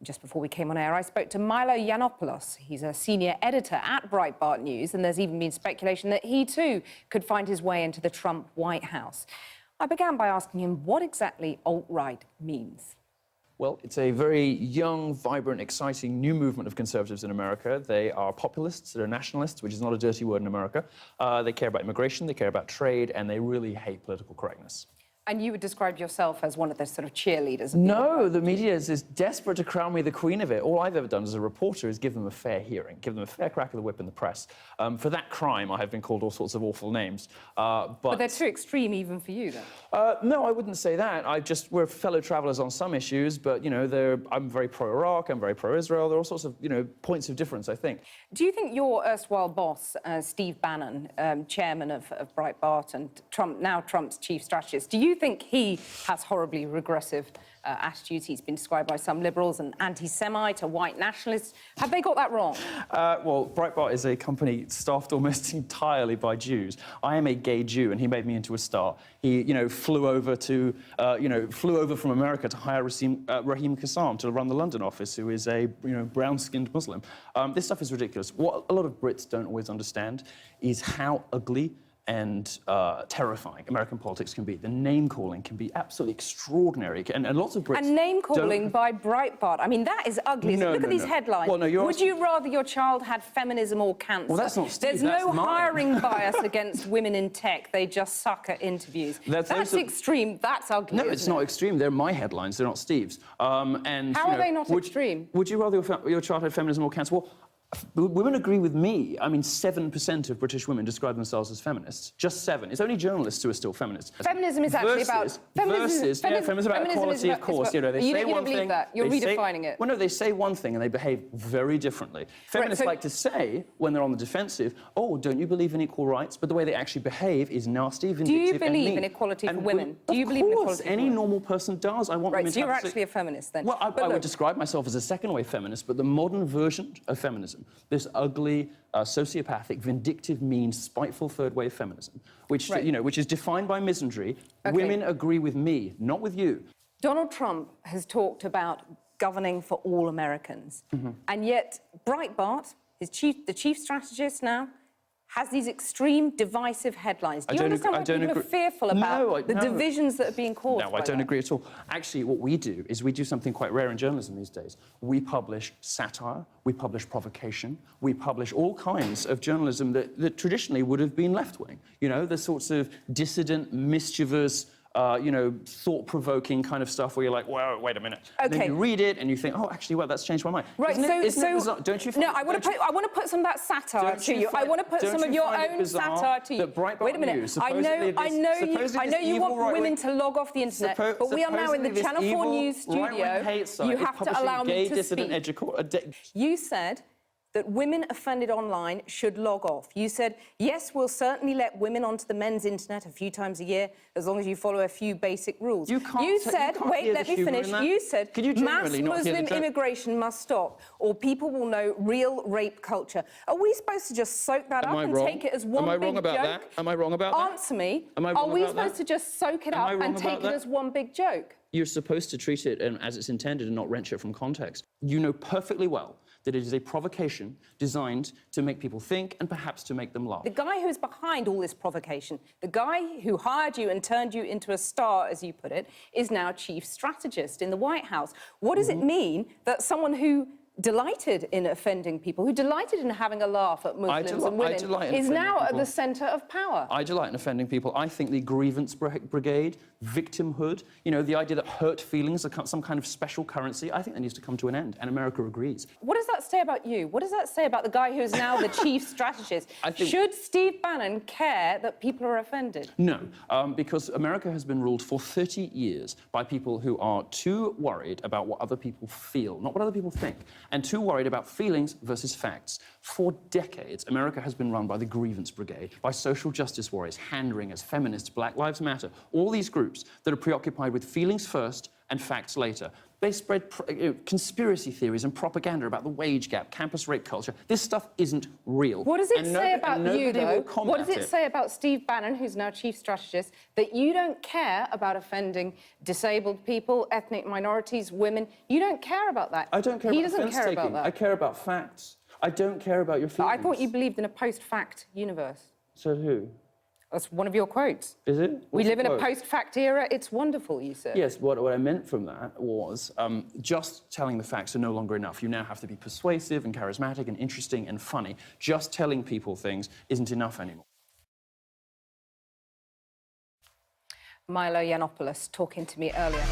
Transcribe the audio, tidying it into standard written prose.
Just before we came on air, I spoke to Milo Yiannopoulos. He's a senior editor at Breitbart News, and there's even been speculation that he too could find his way into the Trump White House. I began by asking him what exactly alt-right means. Well, it's a very young, vibrant, exciting new movement of conservatives in America. They are populists, they're nationalists, which is not a dirty word in America. They care about immigration, they care about trade, and they really hate political correctness. And you would describe yourself as one of the sort of cheerleaders? No, the media is desperate to crown me the queen of it. All I've ever done as a reporter is give them a fair hearing, give them a fair crack of the whip in the press. For that crime, I have been called all sorts of awful names. But they're too extreme even for you, then? No, I wouldn't say that. We're fellow travellers on some issues, but, you know, I'm very pro-Iraq, I'm very pro-Israel. There are all sorts of, you know, points of difference, I think. Do you think your erstwhile boss, Steve Bannon, chairman of Breitbart and now Trump's chief strategist, do you think he has horribly regressive attitudes? He's been described by some liberals an anti-Semite, a white nationalist. Have they got that wrong? Well, Breitbart is a company staffed almost entirely by Jews. I am a gay Jew, and he made me into a star. He, you know, flew over from America to hire Raheem Kassam to run the London office, who is a, you know, brown-skinned Muslim. This stuff is ridiculous. What a lot of Brits don't always understand is how ugly and terrifying American politics can be. The name-calling can be absolutely extraordinary, and lots of Brits... And name-calling by Breitbart, I mean, that is ugly. Look at these headlines. Well, no, Would you rather your child had feminism or cancer? Well, that's not Steve, There's no hiring bias against women in tech. They just suck at interviews. That's extreme. That's ugly. No, it's not extreme. They're my headlines. They're not Steve's. And how are they not extreme? Would you rather your child had feminism or cancer? Well, women agree with me. I mean, 7% of British women describe themselves as feminists. Just 7. It's only journalists who are still feminists. Feminism is actually about... Feminism about equality, of course. You know, they say one thing... You're redefining it. Well, no, they say one thing and they behave very differently. Feminists like to say, when they're on the defensive, oh, don't you believe in equal rights? But the way they actually behave is nasty, vindictive, Do you believe in equality for women? Do you believe in equality for women? Any normal person does. I want women to... So you're actually a feminist, then? Well, I would describe myself as a second-wave feminist, but the modern version of feminism, this ugly, sociopathic, vindictive, mean, spiteful third-wave feminism, which, you know, which is defined by misandry. Okay. Women agree with me, not with you. Donald Trump has talked about governing for all Americans, and yet Breitbart, the chief strategist now, has these extreme, divisive headlines. Do you understand why people are fearful about the divisions that are being caused? No, I don't agree at all. Actually, what we do is we do something quite rare in journalism these days. We publish satire, we publish provocation, we publish all kinds of journalism that traditionally would have been left-wing. You know, the sorts of dissident, mischievous, you know, thought-provoking kind of stuff where you're like, whoa, wait a minute. Okay. And then you read it and you think, oh, actually, well, that's changed my mind. Right, so don't you find... No, I want to put some of that satire to you. I want to put some of your own satire to you. Wait a minute. I know you want women to log off the internet, but we are now in the Channel-4 News studio. You have to allow me to speak. You said that women offended online should log off. You said, yes, we'll certainly let women onto the men's internet a few times a year, as long as you follow a few basic rules. You said, wait, let me finish. You said, mass Muslim immigration must stop, or people will know real rape culture. Are we supposed to just soak that up and take it as one big joke? Am I wrong about that? Am I wrong about that? Answer me. Are we supposed to just soak it up and take it as one big joke? You're supposed to treat it as it's intended and not wrench it from context. You know perfectly well that it is a provocation designed to make people think and perhaps to make them laugh. The guy who's behind all this provocation, the guy who hired you and turned you into a star, as you put it, is now chief strategist in the White House. What does it mean that someone who delighted in offending people, who delighted in having a laugh at Muslims and women, is now at the centre of power? I delight in offending people. I think the grievance brigade, victimhood, you know, the idea that hurt feelings are some kind of special currency, I think that needs to come to an end, and America agrees. What does that say about you? What does that say about the guy who is now the chief strategist? Should Steve Bannon care that people are offended? No, because America has been ruled for 30 years by people who are too worried about what other people feel, not what other people think, and too worried about feelings versus facts. For decades, America has been run by the grievance brigade, by social justice warriors, hand-wringers, feminists, Black Lives Matter, all these groups that are preoccupied with feelings first and facts later. They spread conspiracy theories and propaganda about the wage gap, campus rape culture. This stuff isn't real. What does it say about you, though? What does it say about Steve Bannon, who's now chief strategist, that you don't care about offending disabled people, ethnic minorities, women? You don't care about that. I don't care he about doesn't care about that. I care about facts. I don't care about your feelings. But I thought you believed in a post-fact universe. So who? That's one of your quotes. Is it? We live in a post-fact era. It's wonderful, you said. Yes, what I meant from that was just telling the facts are no longer enough. You now have to be persuasive and charismatic and interesting and funny. Just telling people things isn't enough anymore. Milo Yiannopoulos talking to me earlier.